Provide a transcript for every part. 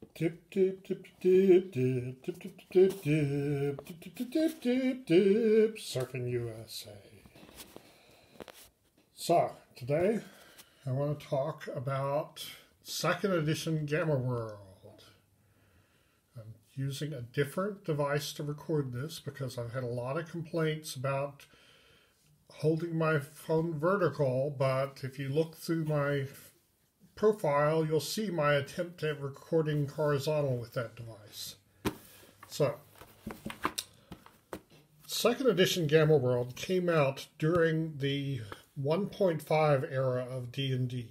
Dip, dip, dip, dip, dip, dip, dip, dip, dip, dip, dip, dip, dip, dip, Surfing USA. So, today I want to talk about second edition Gamma World. I'm using a different device to record this because I've had a lot of complaints about holding my phone vertical, but if you look through my profile, you'll see my attempt at recording horizontal with that device. So, second edition Gamma World came out during the 1.5 era of D&D,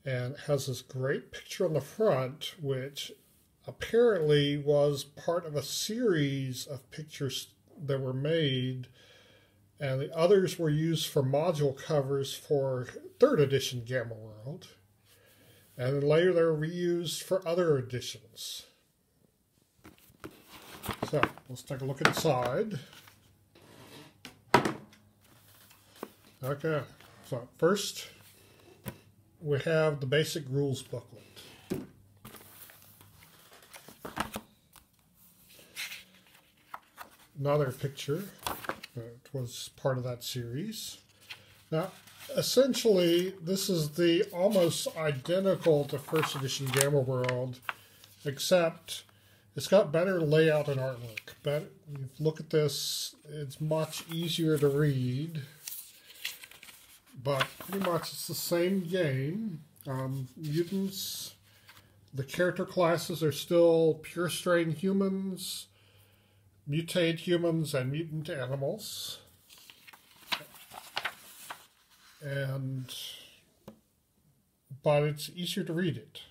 and it has this great picture on the front, which apparently was part of a series of pictures that were made, and the others were used for module covers for third edition Gamma World, and then later they were reused for other editions. So let's take a look inside. Okay, so first we have the basic rules booklet. Another picture that was part of that series. Now, essentially, this is the almost identical to first edition Gamma World, except it's got better layout and artwork. But if you look at this, it's much easier to read. But pretty much it's the same game. Mutants, the character classes are still pure strain humans, mutated humans, and mutant animals. But it's easier to read it.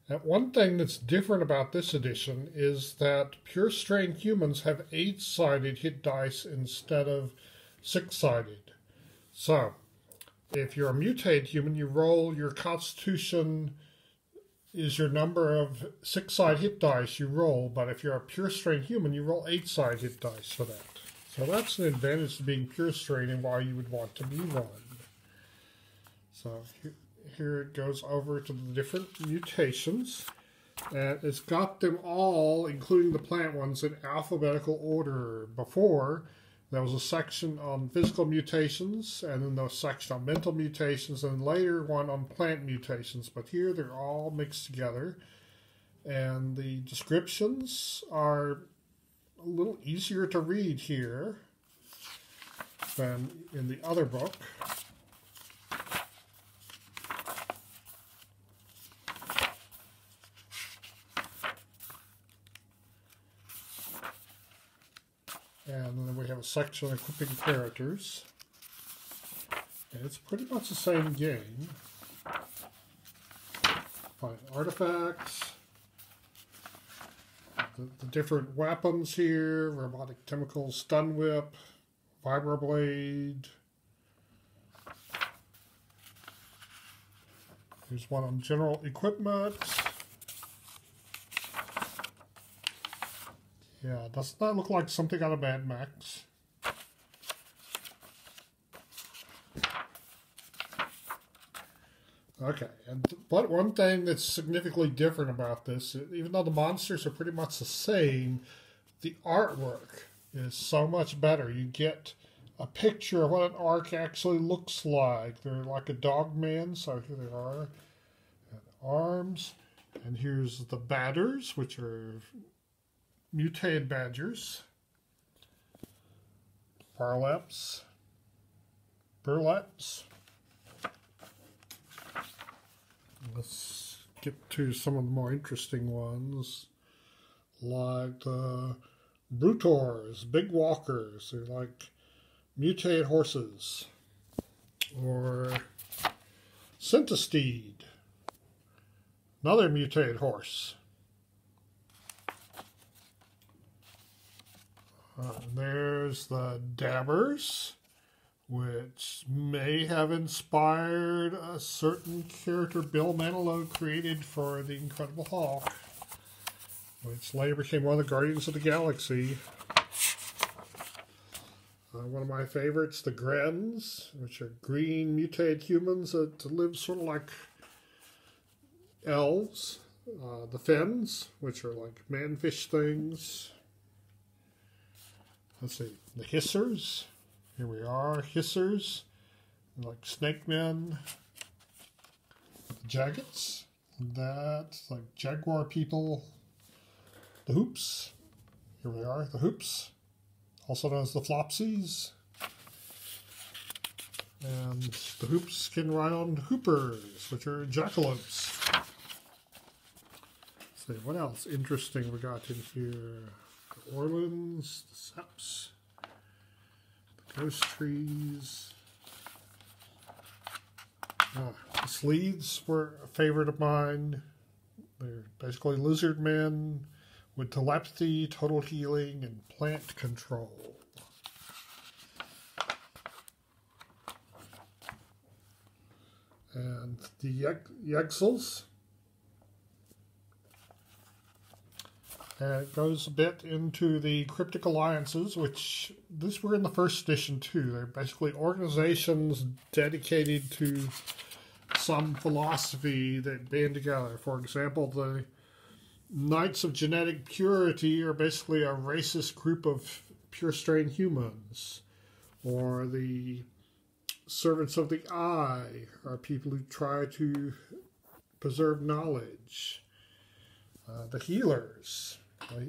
And one thing that's different about this edition is that pure strain humans have 8-sided hit dice instead of 6-sided. So, if you're a mutated human, you roll your constitution is your number of 6-sided hit dice you roll, but if you're a pure strain human, you roll 8-sided hit dice for that. So that's an advantage to being pure strain and why you would want to be one. So here it goes over to the different mutations, and it's got them all, including the plant ones, in alphabetical order. Before, there was a section on physical mutations, and then there was a section on mental mutations, and later one on plant mutations. But here they're all mixed together, and the descriptions are a little easier to read here than in the other book. And then we have a section on equipping characters. And it's pretty much the same game. Find artifacts. The different weapons here. Robotic tentacles, stun whip, vibroblade. Here's one on general equipment. Yeah, doesn't that look like something out of Mad Max? Okay, but one thing that's significantly different about this, even though the monsters are pretty much the same, the artwork is so much better. You get a picture of what an arc actually looks like. They're like a dog man, so here they are. And arms, and here's the batters, which are mutated badgers, farleps, burleps. Let's get to some of the more interesting ones, like the brutors, big walkers. They're like mutated horses, or centistede, another mutated horse. There's the dabbers, which may have inspired a certain character Bill Manilow created for the Incredible Hulk, which later became one of the Guardians of the Galaxy. One of my favorites, the Grens, which are green mutated humans that live sort of like elves. the fins, which are like manfish things. Let's see, the hissers. Here we are, hissers, like snake men. The jaggets, that's like jaguar people. The hoops. Here we are, the hoops, also known as the flopsies. And the hoops can ride on hoopers, which are jackalopes. Let's see, what else interesting we got in here? The orlins, the seps, the ghost trees. The sleeds were a favorite of mine. They're basically lizard men with telepathy, total healing, and plant control. And the Yexels. And it goes a bit into the cryptic alliances, which these were in the first edition too. They're basically organizations dedicated to some philosophy that band together. For example, the Knights of Genetic Purity are basically a racist group of pure strain humans. Or the Servants of the Eye are people who try to preserve knowledge. The Healers,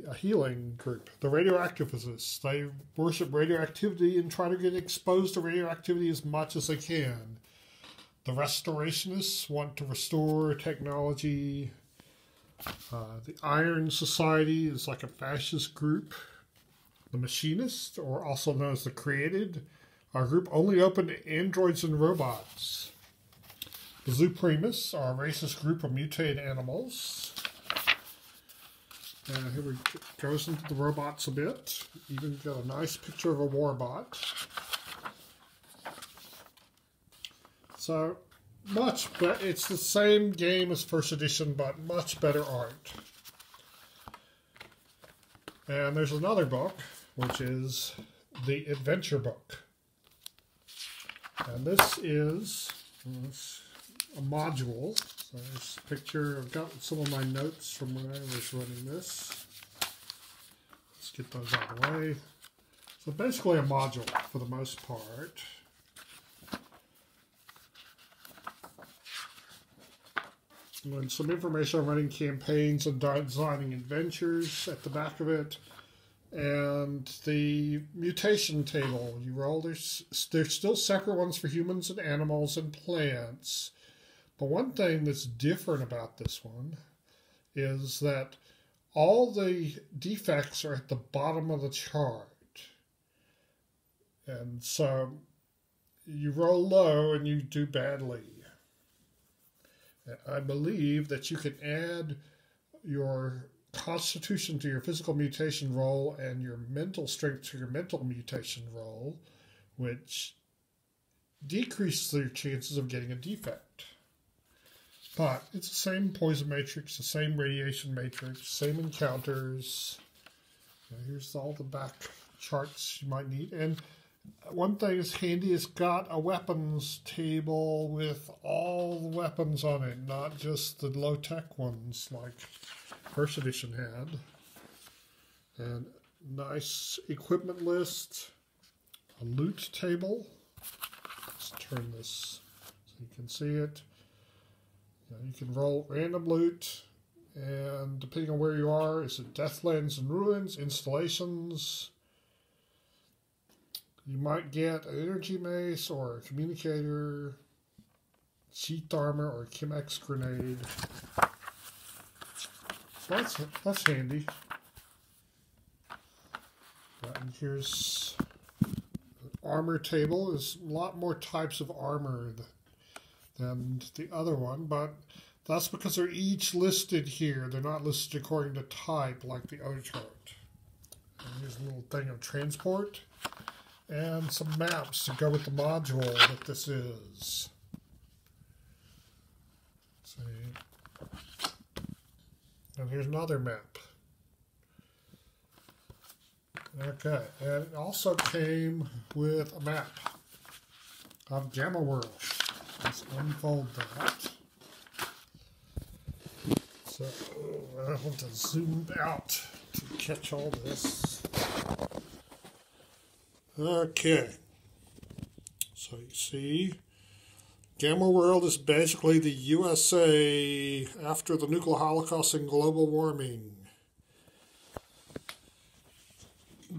a healing group. The Radioactivists, they worship radioactivity and try to get exposed to radioactivity as much as they can. The Restorationists want to restore technology. The Iron Society is like a fascist group. The Machinists, or also known as the Created, are a group only open to androids and robots. The Zoopremists are a racist group of mutated animals. And here we goes into the robots a bit. Even got a nice picture of a warbot. So much, but it's the same game as first edition, but much better art. And there's another book, which is the Adventure Book. And this is a module. So there's a picture. I've got some of my notes from when I was running this. Let's get those out of the way. So basically a module for the most part. And some information on running campaigns and designing adventures at the back of it. And the mutation table you roll, there's still separate ones for humans and animals and plants. But one thing that's different about this one is that all the defects are at the bottom of the chart. And so you roll low and you do badly. I believe that you can add your constitution to your physical mutation roll and your mental strength to your mental mutation roll, which decreases your chances of getting a defect. But it's the same poison matrix, the same radiation matrix, same encounters. Here's all the back charts you might need. And one thing is handy, it's got a weapons table with all the weapons on it, not just the low-tech ones like first edition had. And nice equipment list, a loot table. Let's turn this so you can see it. You can roll random loot, and depending on where you are, is it Deathlands and Ruins, installations. You might get an energy mace or a communicator, sheath armor, or a Chemex grenade. So that's handy. And here's the armor table. There's a lot more types of armor than the other one, but that's because they're each listed here. They're not listed according to type like the other chart. And here's a little thing of transport and some maps to go with the module that this is. Let's see. And here's another map. Okay, and it also came with a map of Gamma World. Let's unfold that. So So I want to zoom out to catch all this. Okay. So you see, Gamma World is basically the USA after the nuclear holocaust and global warming.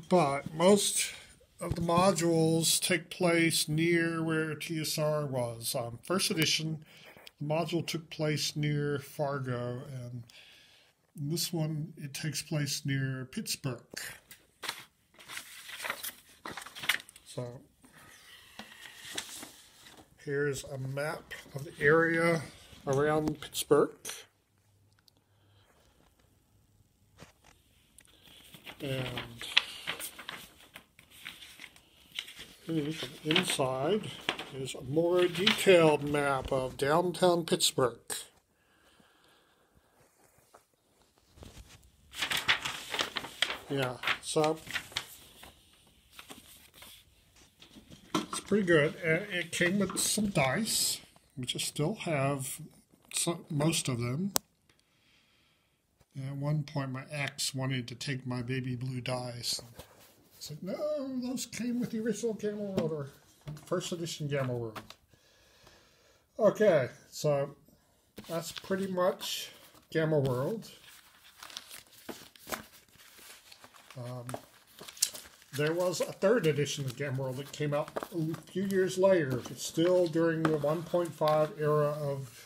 But most of the modules take place near where TSR was. First edition, the module took place near Fargo, and in this one, it takes place near Pittsburgh. So here's a map of the area around Pittsburgh. And inside is a more detailed map of downtown Pittsburgh. Yeah, so it's pretty good. It came with some dice, which I still have most of them. At one point, my ex wanted to take my baby blue dice. I said, no, those came with the original Gamma World, or first edition Gamma World. Okay, so that's pretty much Gamma World. There was a third edition of Gamma World that came out a few years later. It's still during the 1.5 era of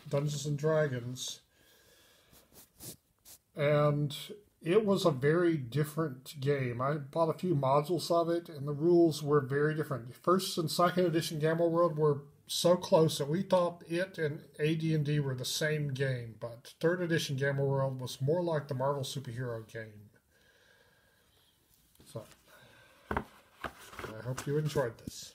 Dungeons and Dragons. And it was a very different game. I bought a few modules of it, and the rules were very different. First and second edition Gamma World were so close that we thought it and AD&D were the same game. But third edition Gamma World was more like the Marvel superhero game. So, I hope you enjoyed this.